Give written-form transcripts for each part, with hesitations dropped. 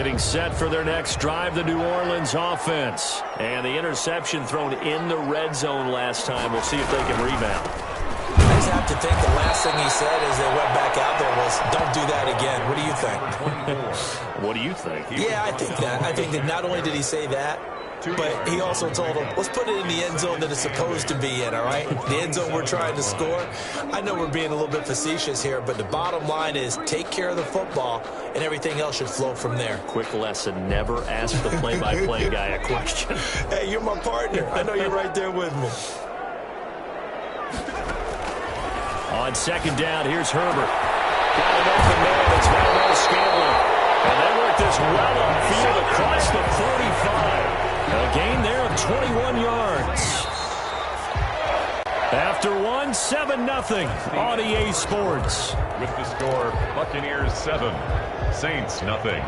Getting set for their next drive, the New Orleans offense. And the interception thrown in the red zone last time. We'll see if they can rebound. I just have to think the last thing he said as they went back out there was, don't do that again. What do you think? What do you think? Yeah, I think that. I think that not only did he say that, but he also told them, let's put it in the end zone that it's supposed to be in, all right? The end zone we're trying to score. I know we're being a little bit facetious here, but the bottom line is take care of the football, and everything else should flow from there. Quick lesson, never ask the play-by-play guy a question. Hey, you're my partner. I know you're right there with me. On second down, here's Herbert. Got an open man. It's Valdes-Scantling. And they work this well upfield across the 45. A gain there of 21 yards. After one, 7-0 on EA Sports. With the score, Buccaneers 7, Saints nothing.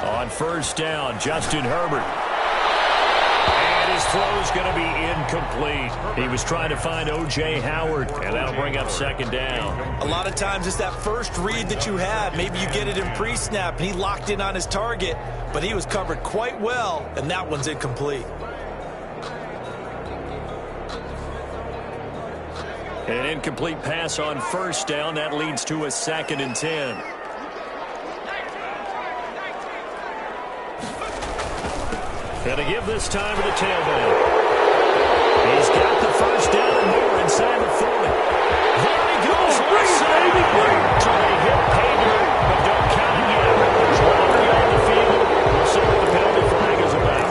On first down, Justin Herbert. And his throw's going to be incomplete. He was trying to find O.J. Howard, and that'll bring up second down. A lot of times it's that first read that you have. Maybe you get it in pre-snap, and he locked in on his target, but he was covered quite well, and that one's incomplete. An incomplete pass on first down. That leads to a 2nd and 10. And to give this time to the tailback. He's got the first down and more inside the 40. There he goes. Trying to hit pay dirt, but don't count it yet. There's 1 yard on the field. We'll see what the penalty flag is about.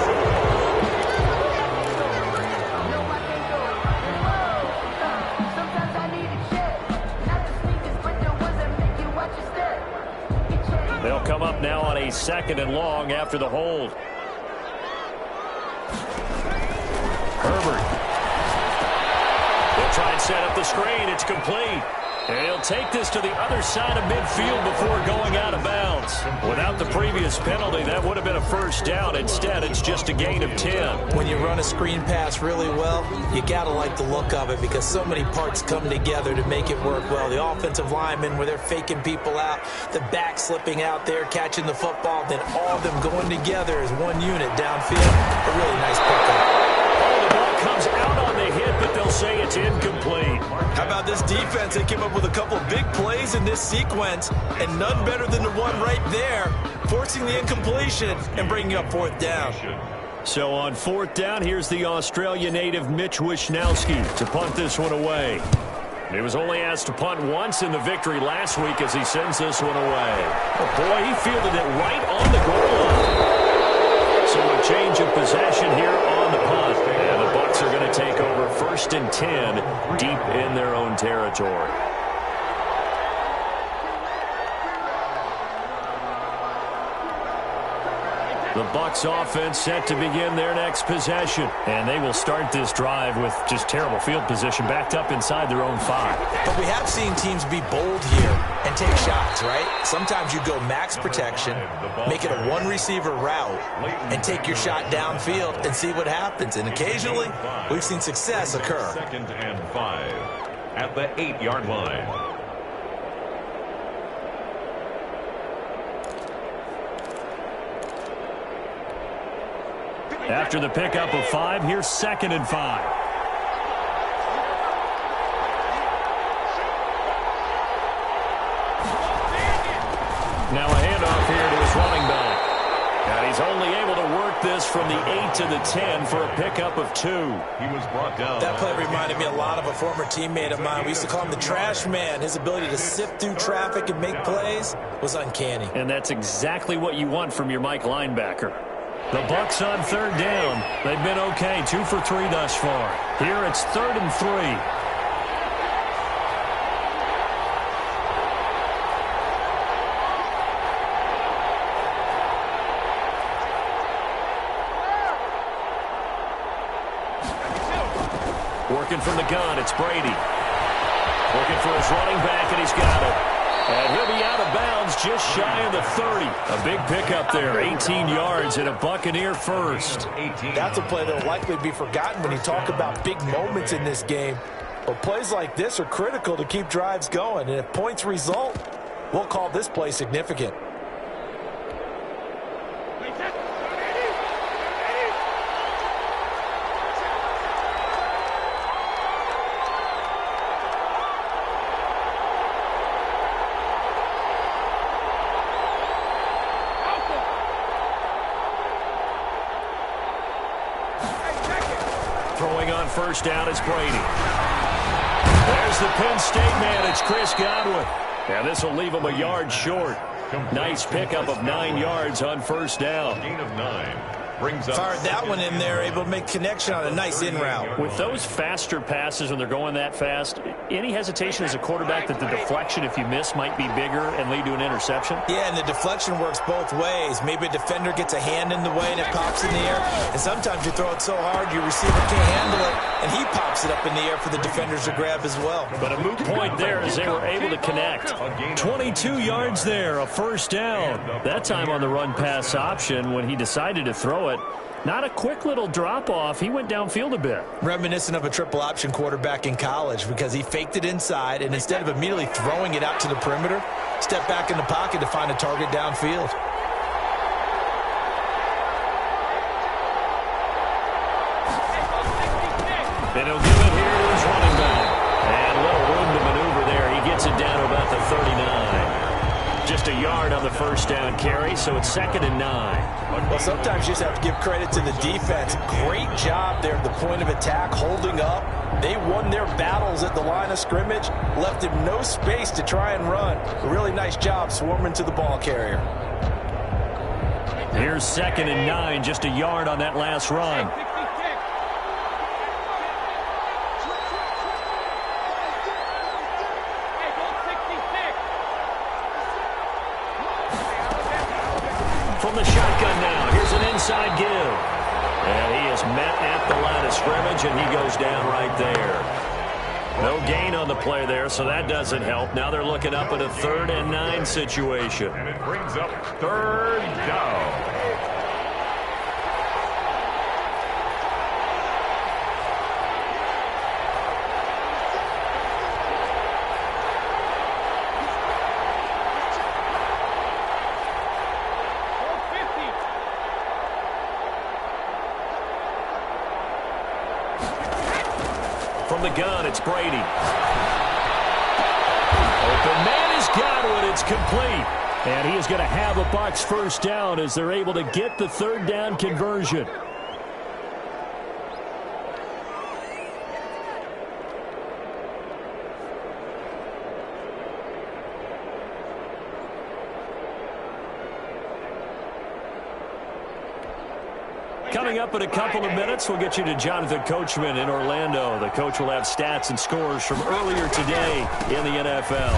They'll come up now on a 2nd and long after the hold. Herbert. They'll try and set up the screen. It's complete. And he'll take this to the other side of midfield before going out of bounds. Without the previous penalty, that would have been a first down. Instead, it's just a gain of 10. When you run a screen pass really well, you got to like the look of it because so many parts come together to make it work well. The offensive linemen, where they're faking people out, the back slipping out there, catching the football, then all of them going together as one unit downfield. A really nice pickup. The ball comes out on the hit, but they'll say it's incomplete. How about this defense? They came up with a couple of big plays in this sequence, and none better than the one right there, forcing the incompletion and bringing up 4th down. So on 4th down, here's the Australia native Mitch Wishnowsky to punt this one away. He was only asked to punt once in the victory last week as he sends this one away. Oh boy, he fielded it right on the goal line. So a change of possession here on the punt. And the Bucs are going to take over 1st and 10 deep in their own territory. The Bucs offense set to begin their next possession. And they will start this drive with just terrible field position backed up inside their own 5. But we have seen teams be bold here and take shots, right? Sometimes you go max protection, make it a 1-receiver route, and take your shot downfield and see what happens. And occasionally, we've seen success occur. 2nd and 5 at the 8-yard line. After the pickup of 5, here's 2nd and 5. Now a handoff here to his running back. And he's only able to work this from the 8 to the 10 for a pickup of 2. He was brought down. That play reminded me a lot of a former teammate of mine. We used to call him the trash man. His ability to sift through traffic and make plays was uncanny. And that's exactly what you want from your Mike linebacker. The Bucs on 3rd down. They've been okay, 2 for 3 thus far. Here it's 3rd and 3. Working from the gun, it's Brady. Looking for his running back, and he's got it. And he'll be out of bounds just shy of the 30. A big pickup there, 18 yards and a Buccaneer first. That's a play that will likely be forgotten when you talk about big moments in this game. But plays like this are critical to keep drives going. And if points result, we'll call this play significant. Throwing on first down is Brady. There's the Penn State man. It's Chris Godwin. And this will leave him a yard short. Nice pickup of 9 yards on first down. Gain of 9. Brings up Fired that one in there, able to make connection on a nice in route. With those faster passes when they're going that fast, any hesitation as a quarterback that the deflection, if you miss, might be bigger and lead to an interception? Yeah, and the deflection works both ways. Maybe a defender gets a hand in the way and it pops in the air. And sometimes you throw it so hard your receiver can't handle it, and he pops it up in the air for the defenders to grab as well. But a moot point there as they were able to connect. 22 yards there, a first down. That time on the run-pass option when he decided to throw it. Not a quick little drop-off. He went downfield a bit. Reminiscent of a triple option quarterback in college because he faked it inside, and instead of immediately throwing it out to the perimeter, stepped back in the pocket to find a target downfield. And he'll give it here to his running back. And a little room to maneuver there. He gets it down to about the 39. Just a yard on the first down carry, so it's 2nd and 9. Well, sometimes you just have to give credit to the defense. Great job there at the point of attack, holding up. They won their battles at the line of scrimmage, left him no space to try and run. A really nice job swarming to the ball carrier. Here's 2nd and 9, just a yard on that last run. From the shotgun now, here's an inside give. And he is met at the line of scrimmage, and he goes down right there. No gain on the play there, so that doesn't help. Now they're looking up at a 3rd and 9 situation. And it brings up 3rd down. From the gun, it's Brady. Open man is Godwin. It's complete. And he is going to have a Bucs first down as they're able to get the 3rd down conversion. Coming up in a couple of minutes, we'll get you to Jonathan Coachman in Orlando. The coach will have stats and scores from earlier today in the NFL.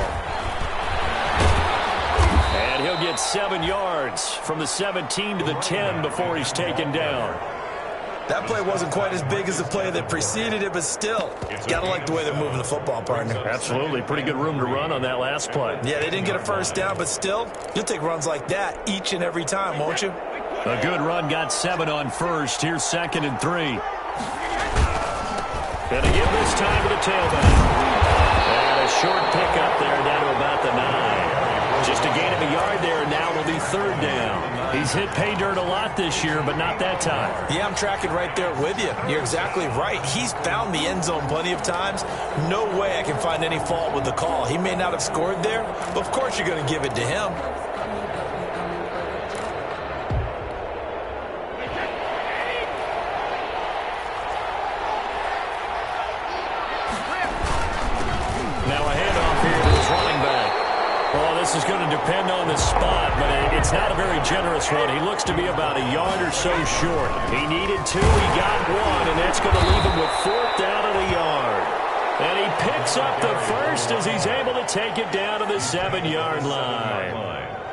And he'll get 7 yards from the 17 to the 10 before he's taken down. That play wasn't quite as big as the play that preceded it, but still, gotta like the way they're moving the football, partner. Absolutely. Pretty good room to run on that last play. Yeah, they didn't get a first down, but still, you'll take runs like that each and every time, won't you? A good run, got 7 on first. Here's 2nd and 3. Gonna give this time to the tailback. And a short pickup there down to about the 9. Just a gain of a yard there, and now it'll be 3rd down. He's hit pay dirt a lot this year, but not that time. Yeah, I'm tracking right there with you. You're exactly right. He's found the end zone plenty of times. No way I can find any fault with the call. He may not have scored there, but of course you're going to give it to him. This is going to depend on the spot, but it's not a very generous one. He looks to be about a yard or so short. He needed 2, he got 1, and that's going to leave him with 4th down and a yard. And he picks up the first as he's able to take it down to the 7-yard line.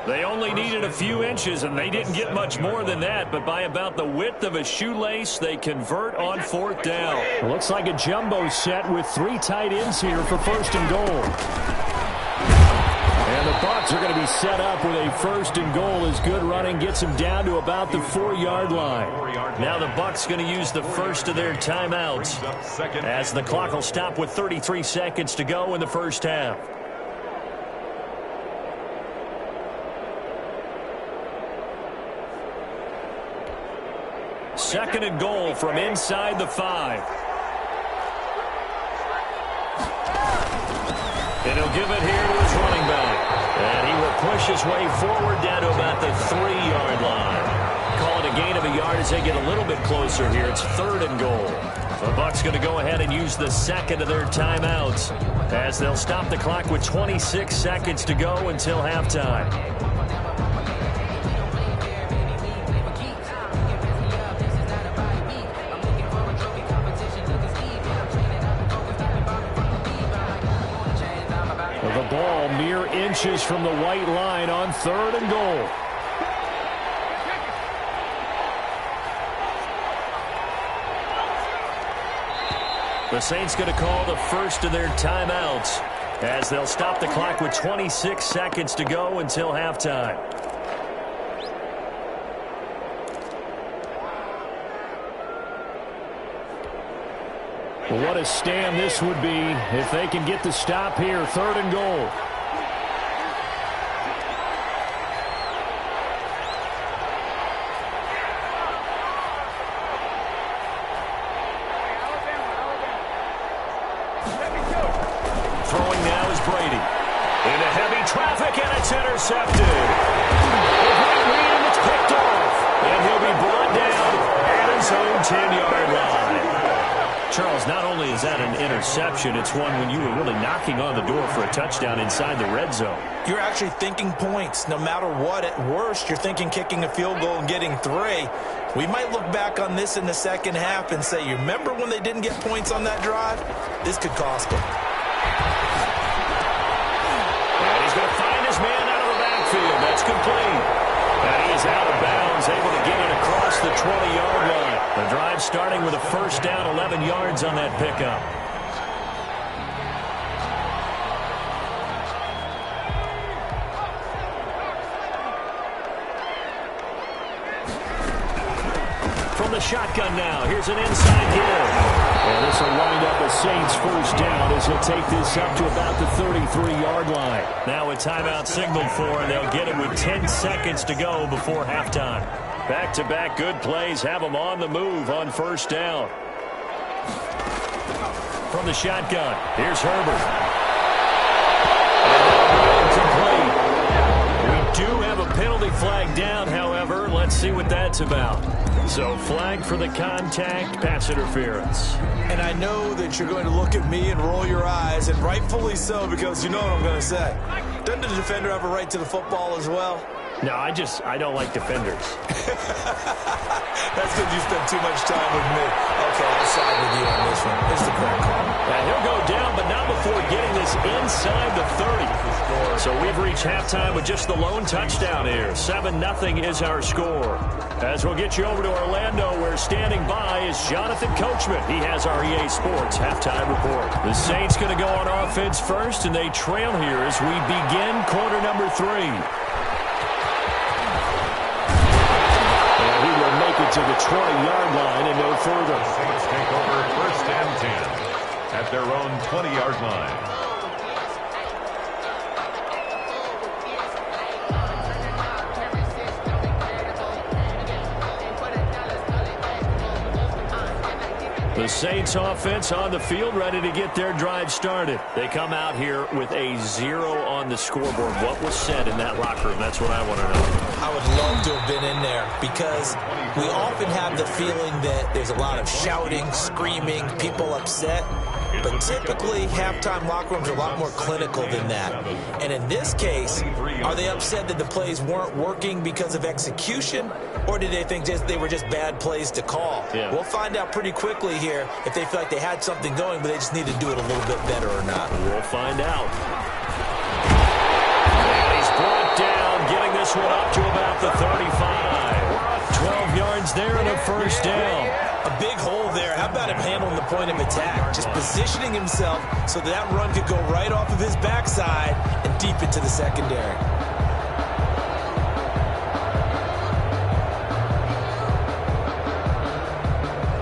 They only needed a few inches, and they didn't get much more than that, but by about the width of a shoelace, they convert on 4th down. It looks like a jumbo set with 3 tight ends here for 1st and goal. And And the Bucs are going to be set up with a first and goal as good running gets them down to about the 4-yard line. Now the Bucs going to use the first of their timeouts as the clock will stop with 33 seconds to go in the first half. Second and goal from inside the 5. And he'll give it here to his running back. And he will push his way forward down to about the 3-yard line. Call it a gain of a yard as they get a little bit closer here. It's third and goal. The Bucs going to go ahead and use the second of their timeouts as they'll stop the clock with 26 seconds to go until halftime. The ball mere inches from the white line on third and goal. The Saints going to call the first of their timeouts as they'll stop the clock with 26 seconds to go until halftime. What a stand this would be if they can get the stop here. Third and goal. Throwing now is Brady. Into heavy traffic, and it's intercepted. A great read, and it's picked off. And he'll be brought down at his own 10-yard line. Charles, not only is that an interception, it's one when you were really knocking on the door for a touchdown inside the red zone. You're actually thinking points. No matter what, at worst, you're thinking kicking a field goal and getting 3. We might look back on this in the second half and say, you remember when they didn't get points on that drive? This could cost them. And he's going to find his man out of the backfield. That's complete. And he is out of bounds, able to get it across the 20-yard line. The drive starting with a first down, 11 yards on that pickup. From the shotgun now, here's an inside give. And this will wind up a Saints first down as he'll take this up to about the 33-yard line. Now a timeout signaled for, and they'll get it with 10 seconds to go before halftime. Back-to-back good plays have them on the move on first down. From the shotgun, here's Herbert. We do have a penalty flag down, however. Let's see what that's about. So flag for the contact, pass interference. And I know that you're going to look at me and roll your eyes, and rightfully so, because you know what I'm going to say. Doesn't the defender have a right to the football as well? No, I don't like defenders. That's because you spent too much time with me. Okay, I'll side with you on this one. It's the correct call. And he'll go down, but not before getting this inside the 30. So we've reached halftime with just the lone touchdown here. 7-0 is our score. As we'll get you over to Orlando, where standing by is Jonathan Coachman. He has our EA Sports halftime report. The Saints going to go on offense first, and they trail here as we begin quarter number 3. Make it to the 20-yard line and no further. Saints take over first and 10 at their own 20-yard line. The Saints offense on the field, ready to get their drive started. They come out here with a 0 on the scoreboard. What was said in that locker room? That's what I want to know. I would love to have been in there because we often have the feeling that there's a lot of shouting, screaming, people upset. But typically, halftime locker rooms are a lot more clinical than that. And in this case, are they upset that the plays weren't working because of execution? Or did they think they were just bad plays to call? Yeah. We'll find out pretty quickly here if they feel like they had something going, but they just need to do it a little bit better or not. We'll find out. And he's brought down, getting this one up to about the 35. 12 yards there and a first down. A big hole there. How about him handling the point of attack? Just positioning himself so that run could go right off of his backside and deep into the secondary.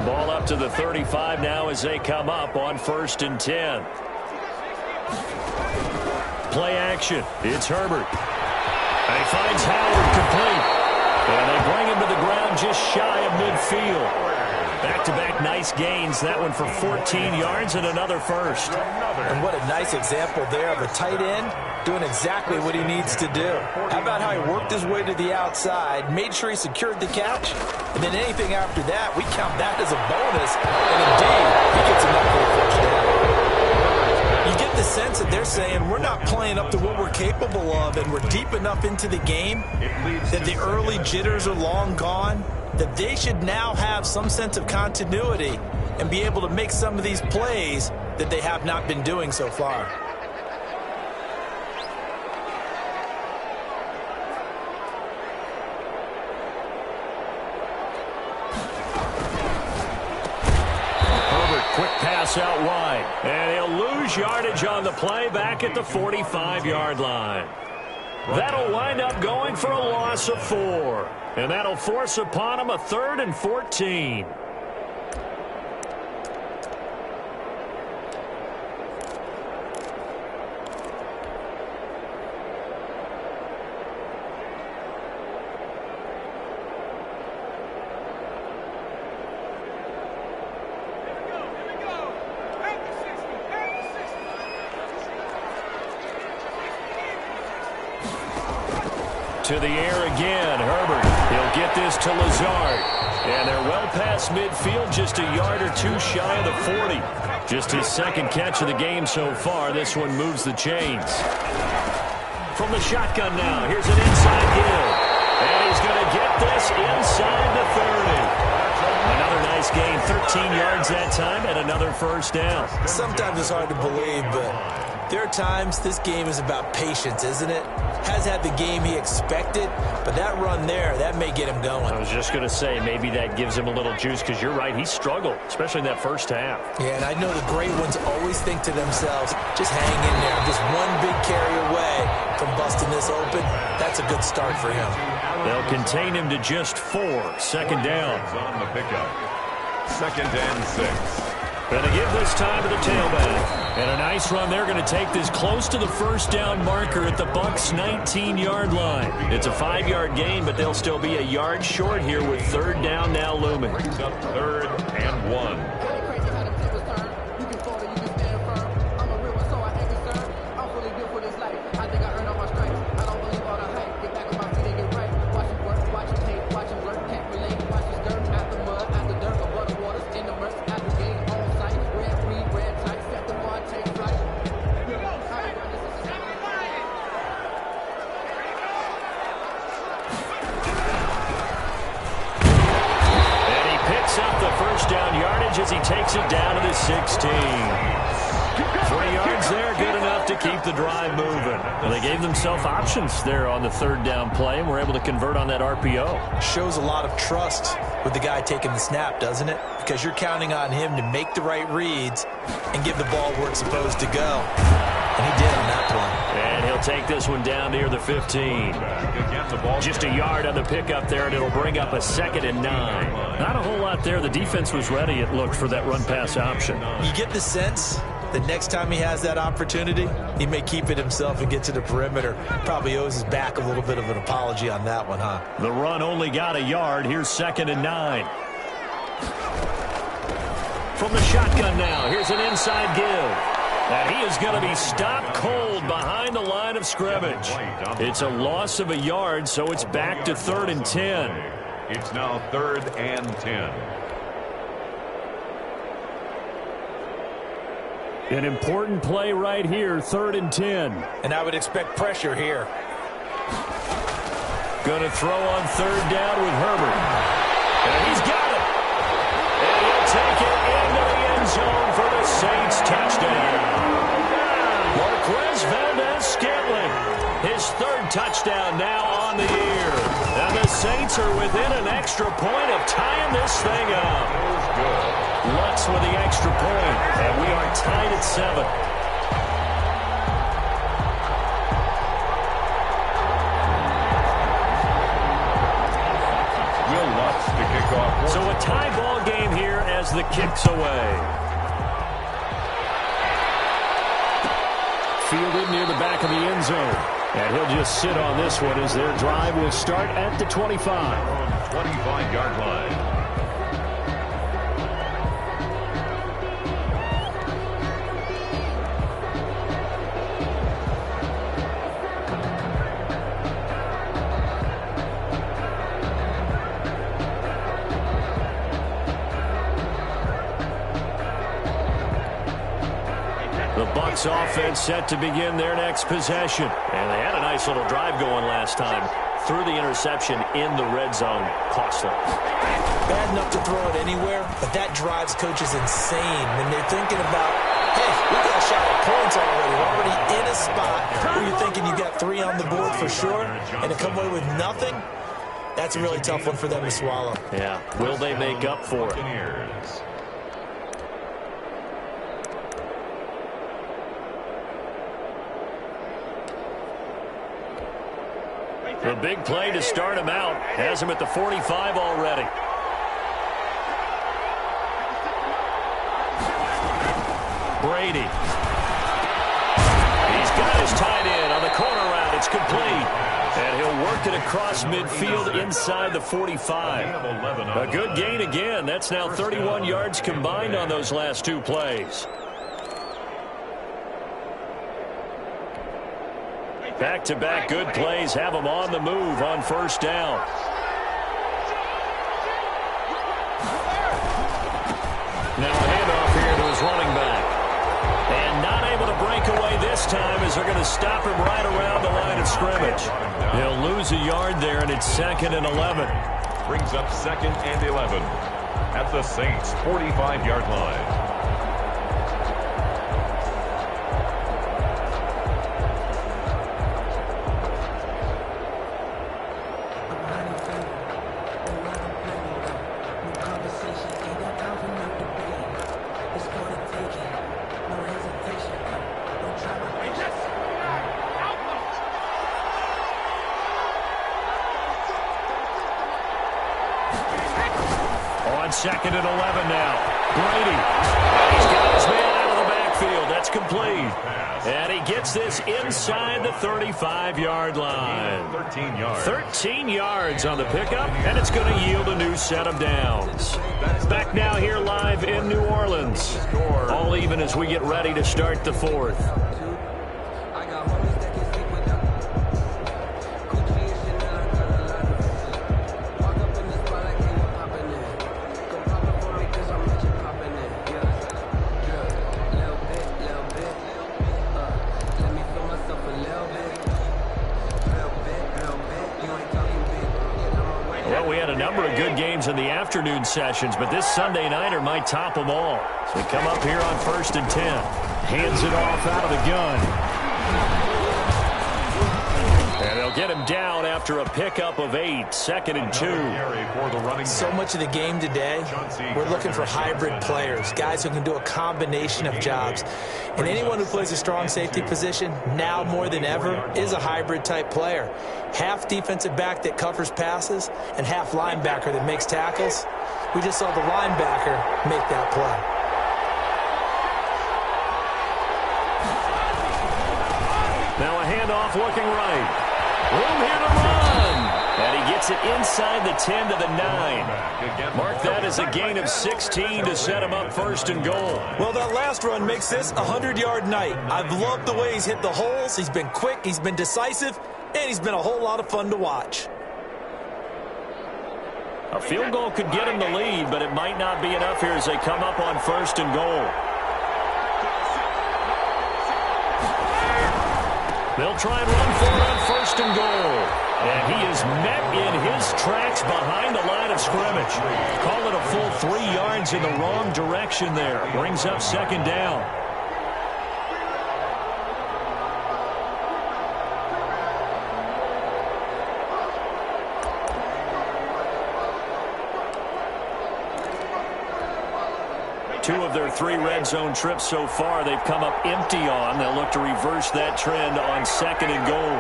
Ball up to the 35 now as they come up on 1st and 10. Play action. It's Herbert. And he finds Howard complete. And they bring him to the ground just shy of midfield. Back-to-back nice gains. That one for 14 yards and another first. And what a nice example there of a tight end doing exactly what he needs to do. How about how he worked his way to the outside, made sure he secured the catch, and then anything after that, we count that as a bonus. And indeed, he gets enough for the first down. You get the sense that they're saying we're not playing up to what we're capable of, and we're deep enough into the game that the early jitters are long gone, that they should now have some sense of continuity and be able to make some of these plays that they have not been doing so far. Herbert, quick pass out wide. And he'll lose yardage on the play back at the 45-yard line. That'll wind up going for a loss of 4. And that'll force upon him a 3rd and 14. To the air again, Herbert. He'll get this to Lazard. And they're well past midfield, just a yard or two shy of the 40. Just his second catch of the game so far. This one moves the chains. From the shotgun now, here's an inside give. And he's going to get this inside the 30. Another nice gain, 13 yards that time, and another first down. Sometimes it's hard to believe, but there are times this game is about patience, isn't it? Has had the game he expected, but that run there, that may get him going. I was just going to say, maybe that gives him a little juice, because you're right, he struggled, especially in that first half. Yeah, and I know the great ones always think to themselves, just hang in there. Just one big carry away from busting this open. That's a good start for him. They'll contain him to just 4. Second down. On the pickup. 2nd and 6. Going to give this time to the tailback. And a nice run. They're going to take this close to the first down marker at the Bucs' 19-yard line. It's a 5-yard gain, but they'll still be a yard short here with 3rd down now looming. Brings up 3rd and 1. As he takes it down to the 16. 20 yards there, good enough to keep the drive moving. Well, they gave themselves options there on the 3rd down play, and were able to convert on that RPO. Shows a lot of trust with the guy taking the snap, doesn't it? Because you're counting on him to make the right reads and give the ball where it's supposed to go. And he did on that play. And he'll take this one down near the 15. Just a yard on the pickup there, and it'll bring up a 2nd and 9. Not a whole lot there. The defense was ready, it looked, for that run-pass option. You get the sense that next time he has that opportunity, he may keep it himself and get to the perimeter. Probably owes his back a little bit of an apology on that one, huh? The run only got a yard. Here's 2nd and 9. From the shotgun now, here's an inside give. And he is going to be stopped cold behind the line of scrimmage. It's a loss of a yard, so it's back to 3rd and 10. It's now 3rd and 10. An important play right here, 3rd and 10. And I would expect pressure here. Going to throw on 3rd down with Herbert. And he's got it. And he'll take it into the end zone for the Saints touchdown. Marquez Valdez-Scantling, his 3rd touchdown now on the year. And the Saints Bucks are within an extra point of tying this thing up. Lutz with the extra point, and we are tied at 7. Will Lutz to kick off. So a tie ball game here as the kick's away. Fielded near the back of the end zone. And he'll just sit on this one as their drive will start at the 25. 25-yard line. The Bucks offense set to begin their next possession. And they had a nice little drive going last time. Threw the interception in the red zone. Costly. Bad enough to throw it anywhere, but that drives coaches insane when they're thinking about, hey, we got a shot at points already. We're already in a spot where you're thinking you got 3 on the board for sure, and to come away with nothing, that's a really tough one for them to swallow. Yeah. Will they make up for it? The big play to start him out. Has him at the 45 already. Brady. He's got his tight end on the corner route. It's complete. And he'll work it across midfield inside the 45. A good gain again. That's now 31 yards combined on those last 2 plays. Back-to-back good plays have him on the move on first down. Now a handoff here to his running back. And not able to break away this time as they're going to stop him right around the line of scrimmage. He'll lose a yard there, and it's 2nd and 11. Brings up 2nd and 11 at the Saints' 45-yard line. On 2nd and 11 now. Brady. He's got his man out of the backfield. That's complete. And he gets this inside the 35-yard line. 13 yards. 13 yards on the pickup, and it's going to yield a new set of downs. Back now here live in New Orleans. All even as we get ready to start the 4th. In the afternoon sessions, but this Sunday nighter might top them all. So we come up here on 1st and 10. Hands it off out of the gun. And they'll get him down after a pickup of 8. 2nd and 2. So much of the game today, we're looking for hybrid players, guys who can do a combination of jobs. And anyone who plays a strong safety position, now more than ever, is a hybrid type player. Half defensive back that covers passes and half linebacker that makes tackles. We just saw the linebacker make that play. Now a handoff looking right. Room here to run. And he gets it inside the 10 to the 9. Mark that as a gain of 16 to set him up 1st and goal. Well, that last run makes this a 100-yard night. I've loved the way he's hit the holes. He's been quick, he's been decisive, and he's been a whole lot of fun to watch. A field goal could get him the lead, but it might not be enough here as they come up on 1st and goal. They'll try and run for it on 1st and goal. And he is met in his tracks behind the line of scrimmage. Call it a full 3 yards in the wrong direction there. Brings up 2nd down. 2 of their 3 red zone trips so far they've come up empty on. They'll look to reverse that trend on 2nd and goal.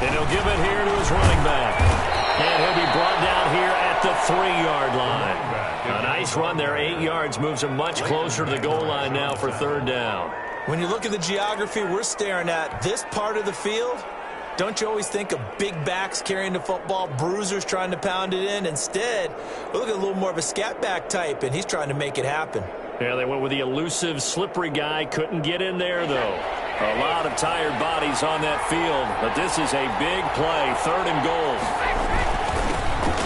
And he'll give it here to his running back. And he'll be brought down here at the 3-yard line. A nice run there, 8 yards, moves him much closer to the goal line now for 3rd down. When you look at the geography we're staring at, this part of the field, don't you always think of big backs carrying the football, bruisers trying to pound it in? Instead, we look at a little more of a scat back type, and he's trying to make it happen. Yeah, they went with the elusive, slippery guy. Couldn't get in there, though. A lot of tired bodies on that field, but this is a big play, 3rd and goal.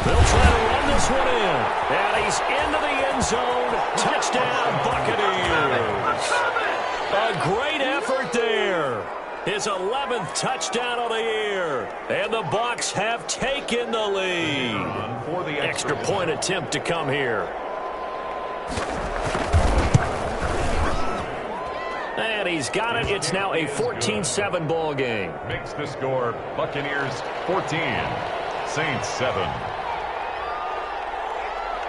They'll try to run this one in, and he's into the end zone. Touchdown, Buccaneers. A great effort there. His 11th touchdown of the year. And the Bucs have taken the lead. For the extra point attempt to come here. And he's got it. It's now a 14-7 ball game. Makes the score Buccaneers 14, Saints 7.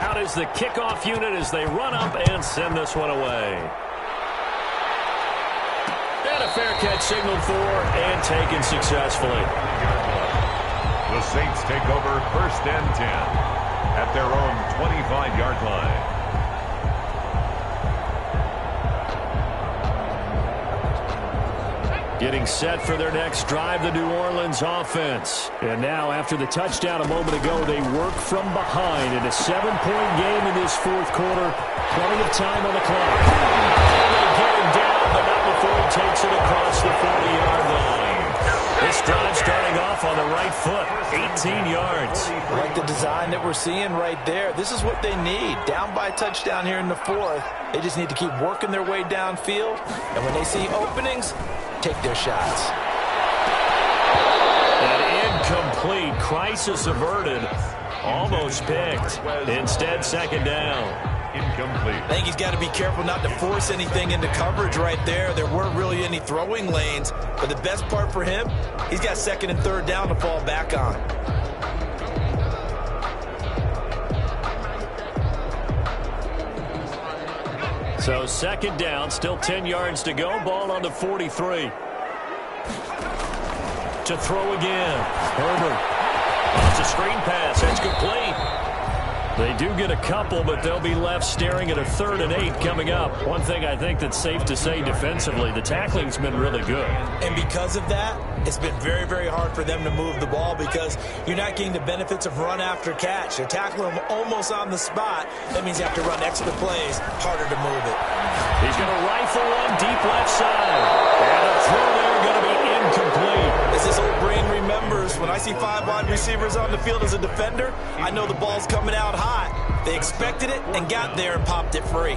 Out is the kickoff unit as they run up and send this one away. And a fair catch signaled for and taken successfully. The Saints take over 1st and 10 at their own 25-yard line. Getting set for their next drive, the New Orleans offense. And now, after the touchdown a moment ago, they work from behind in a 7-point game in this 4th quarter. Plenty of time on the clock. And they get him down, but not before he takes it across the 40-yard line. This drive starting off on the right foot, 18 yards. I like the design that we're seeing right there. This is what they need. Down by a touchdown here in the 4th. They just need to keep working their way downfield. And when they see openings, take their shots. An incomplete, crisis averted, almost picked. Instead, 2nd down. Incomplete. I think he's got to be careful not to force anything into coverage right there. There weren't really any throwing lanes, but the best part for him, he's got 2nd and 3rd down to fall back on. So 2nd down, still 10 yards to go. Ball on the 43. To throw again. Herbert. It's a screen pass. That's complete. They do get a couple, but they'll be left staring at a 3rd and 8 coming up. One thing I think that's safe to say defensively, the tackling's been really good. And because of that, it's been very, very hard for them to move the ball because you're not getting the benefits of run after catch. They're tackling them almost on the spot. That means you have to run extra plays, harder to move it. He's going to rifle one deep left side. And a throw there going to be incomplete. As this old brain remembers, when I see 5 wide receivers on the field as a defender, I know the ball's coming out hot. They expected it and got there and popped it free.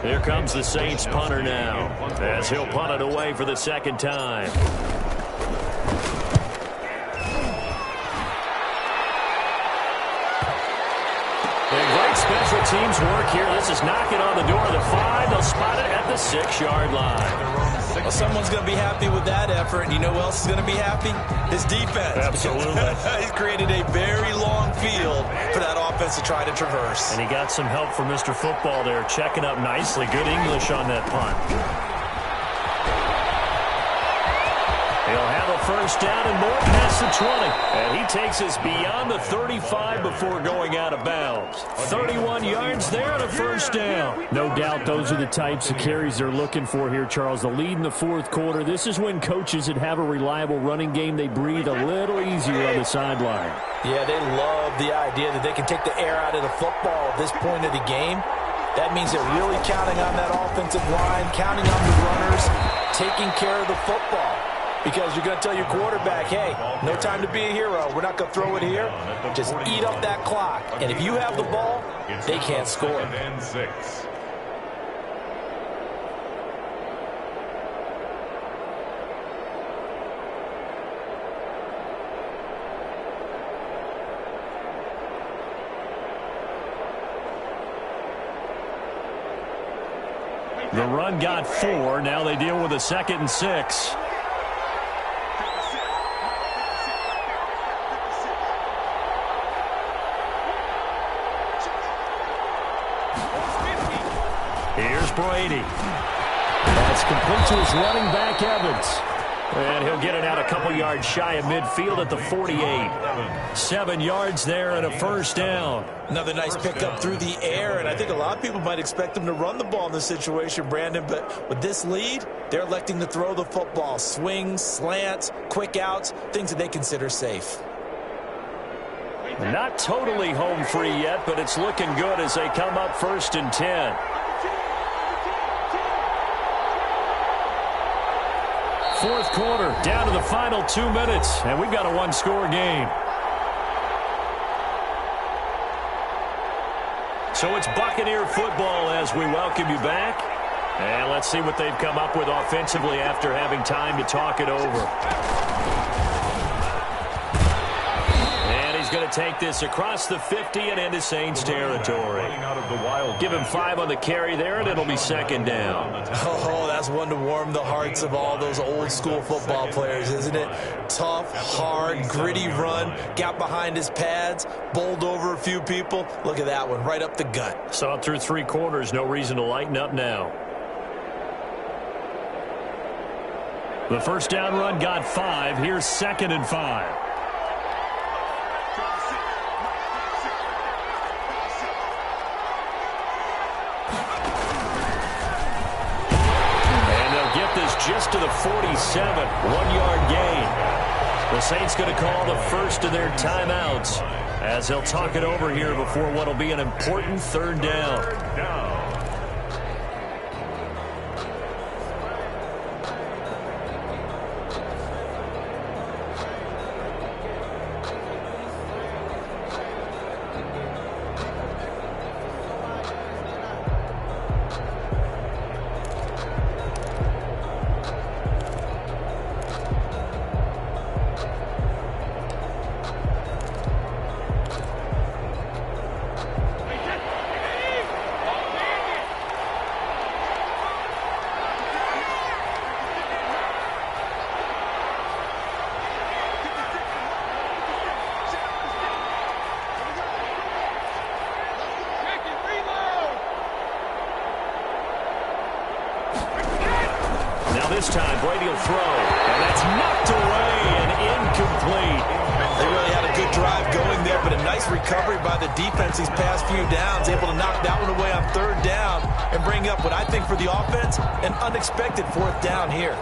Here comes the Saints punter now, as he'll punt it away for the 2nd time. Great special teams work here. This is knocking on the door of the 5. They'll spot it at the 6-yard line. Well, someone's going to be happy with that effort, and you know who else is going to be happy? His defense. Absolutely. He's created a very long field for that offense to try to traverse. And he got some help from Mr. Football there, checking up nicely. Good English on that punt. He'll have a 1st down and more past the 20. And he takes us beyond the 35 before going out of bounds. 31 yards there and a 1st down. No doubt those are the types of carries they're looking for here, Charles. The lead in the 4th quarter. This is when coaches that have a reliable running game, they breathe a little easier on the sideline. Yeah, they love the idea that they can take the air out of the football at this point of the game. That means they're really counting on that offensive line, counting on the runners, taking care of the football. Because you're going to tell your quarterback, hey, no time to be a hero. We're not going to throw it here. Just eat up that clock. And if you have the ball, they can't score. The run got 4. Now they deal with a 2nd and 6. Here's Brady. That's complete to his running back, Evans. And he'll get it out a couple yards shy of midfield at the 48. 7 yards there and a first down. Another nice pickup through the air, and I think a lot of people might expect him to run the ball in this situation, Brandon, but with this lead, they're electing to throw the football. Swings, slants, quick outs, things that they consider safe. Not totally home free yet, but it's looking good as they come up 1st and 10. Fourth quarter, down to the final 2 minutes, and we've got a one-score game. So it's Buccaneer football as we welcome you back. And let's see what they've come up with offensively after having time to talk it over. He's going to take this across the 50 and into Saints territory. Give him 5 on the carry there, and it'll be 2nd down. Oh, that's one to warm the hearts of all those old-school football players, isn't it? Tough, hard, gritty run, got behind his pads, bowled over a few people. Look at that one, right up the gut. Saw it through 3 quarters, no reason to lighten up now. The first down run got 5. Here's 2nd and 5. Just to the 47, 1-yard gain. The Saints going to call the first of their timeouts as they'll talk it over here before what will be an important 3rd down. This time, Brady will throw, and that's knocked away and incomplete. They really had a good drive going there, but a nice recovery by the defense these past few downs, able to knock that one away on 3rd down and bring up what I think for the offense, an unexpected 4th down here.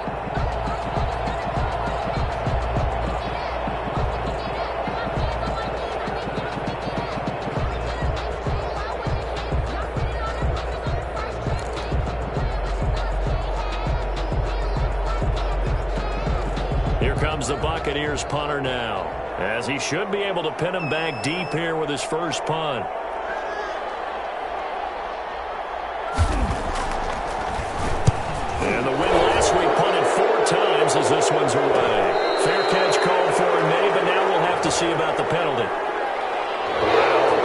The Buccaneers punter now, as he should be able to pin him back deep here with his first punt. And the win last week punted 4 times as this one's away. Fair catch called for and made, but now we'll have to see about the penalty.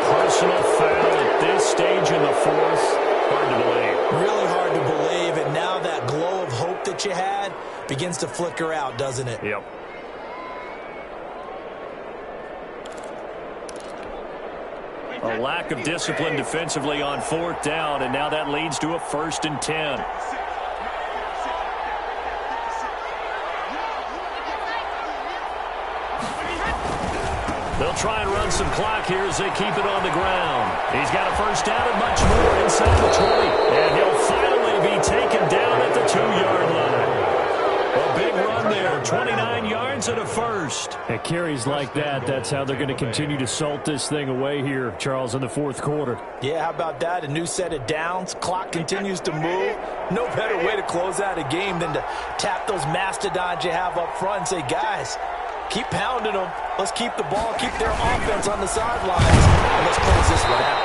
Personal foul at this stage in the 4th. Hard to believe. Really hard to believe, and now that glow of hope that you had begins to flicker out, doesn't it? Yep. A lack of discipline defensively on 4th down, and now that leads to a 1st and 10. They'll try and run some clock here as they keep it on the ground. He's got a first down and much more inside the 20. And he'll finally be taken down at the 2-yard line. A big run there, 29 yards and a first. At carries like that, that's how they're going to continue to salt this thing away here, Charles, in the 4th quarter. Yeah, how about that? A new set of downs. Clock continues to move. No better way to close out a game than to tap those mastodons you have up front and say, guys, keep pounding them. Let's keep the ball, keep their offense on the sidelines, and let's close this one out.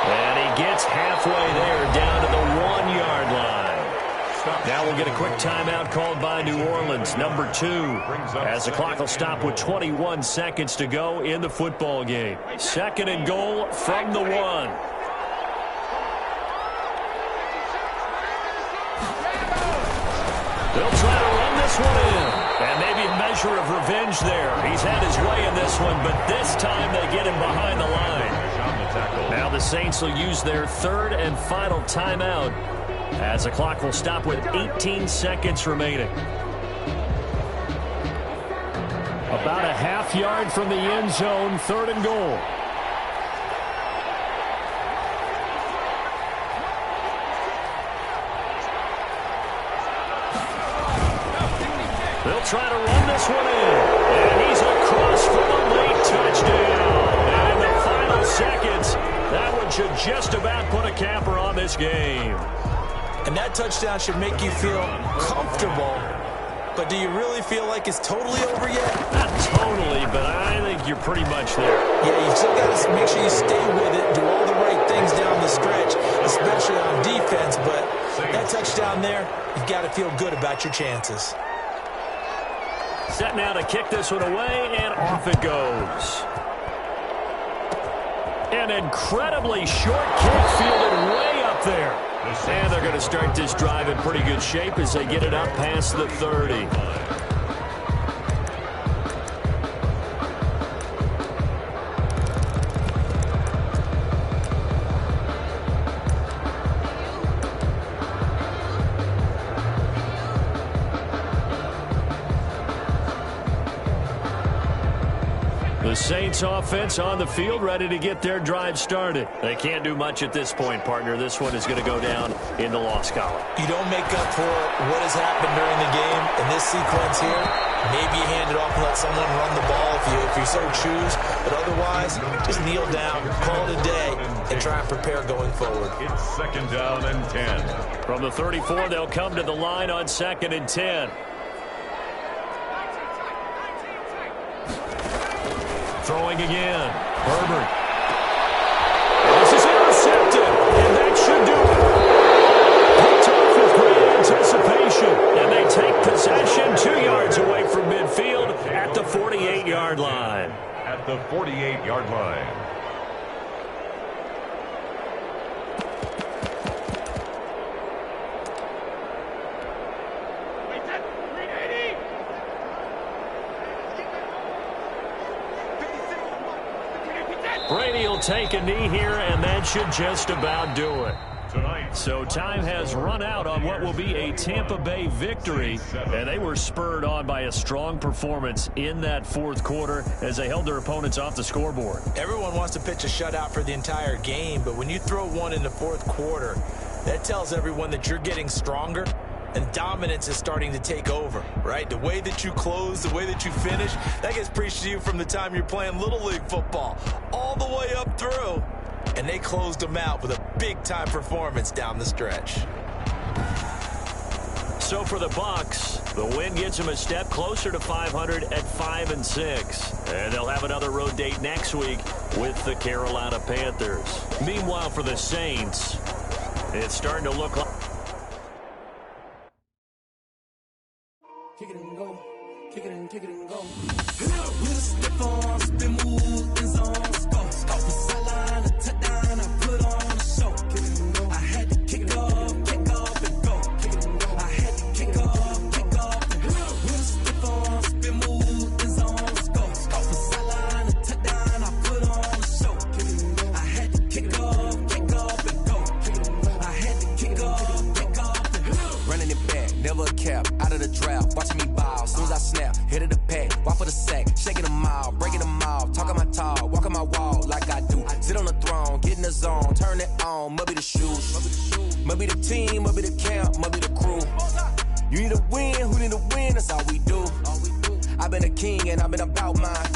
And he gets halfway there, down to the 1-yard line. Now we'll get a quick timeout called by New Orleans, number 2, as the clock will stop with 21 seconds to go in the football game. 2nd and goal from the 1. They'll try to run this one in. And maybe a measure of revenge there. He's had his way in this one, but this time they get him behind the line. Now the Saints will use their third and final timeout as the clock will stop with 18 seconds remaining. About a half yard from the end zone, 3rd and goal. They'll try to run this one in. And he's across for the late touchdown. And in the final seconds, that one should just about put a capper on this game. And that touchdown should make you feel comfortable. But do you really feel like it's totally over yet? Not totally, but I think you're pretty much there. Yeah, you still got to make sure you stay with it, do all the right things down the stretch, especially on defense. But that touchdown there, you've got to feel good about your chances. Set now to kick this one away, and off it goes. An incredibly short kick fielded way up there. And they're going to start this drive in pretty good shape as they get it up past the 30. The Saints offense on the field, ready to get their drive started. They can't do much at this point, partner. This one is going to go down in the loss column. You don't make up for what has happened during the game in this sequence here. Maybe you hand it off and let someone run the ball if you so choose. But otherwise, just kneel down, call it a day, and try and prepare going forward. It's 2nd down and 10. From the 34, they'll come to the line on 2nd and 10. Throwing again. Herbert. This is intercepted, and that should do it. Picked off with great anticipation, and they take possession 2 yards away from midfield at the 48-yard line. At the 48-yard line. Brady will take a knee here, and that should just about do it. So time has run out on what will be a Tampa Bay victory, and they were spurred on by a strong performance in that 4th quarter as they held their opponents off the scoreboard. Everyone wants to pitch a shutout for the entire game, but when you throw one in the 4th quarter, that tells everyone that you're getting stronger and dominance is starting to take over, right? The way that you close, the way that you finish, that gets preached to you from the time you're playing Little League football all the way up through. And they closed them out with a big-time performance down the stretch. So for the Bucs, the win gets them a step closer to 500 at 5-6. And they'll have another road date next week with the Carolina Panthers. Meanwhile, for the Saints, it's starting to look like... Kick it and go. Kick it and go. With a stiff arm, spin move, in zone, score. Off the sideline, a touchdown, I put on a show. Kick it and go. I had to kick off and go. Kick it and go. I had to kick off and go. With a stiff arm, spin move, in zone, score. Off the sideline, a touchdown, I put on a show. Kick it and go. I had to kick off and go. Kick it and go. I had to kick off and go. Running it back, never a cap, out of the draft, watching me bow, soon as I snap, hit of the pack, walk for the sack, shaking them out, breaking them out, talking my talk, walking my wall like I do, sit on the throne, get in the zone, turn it on, must be the shoes, must be the team, must be the camp, must be the crew, you need to win, who need to win, that's all we do, I've been a king and I've been about mine,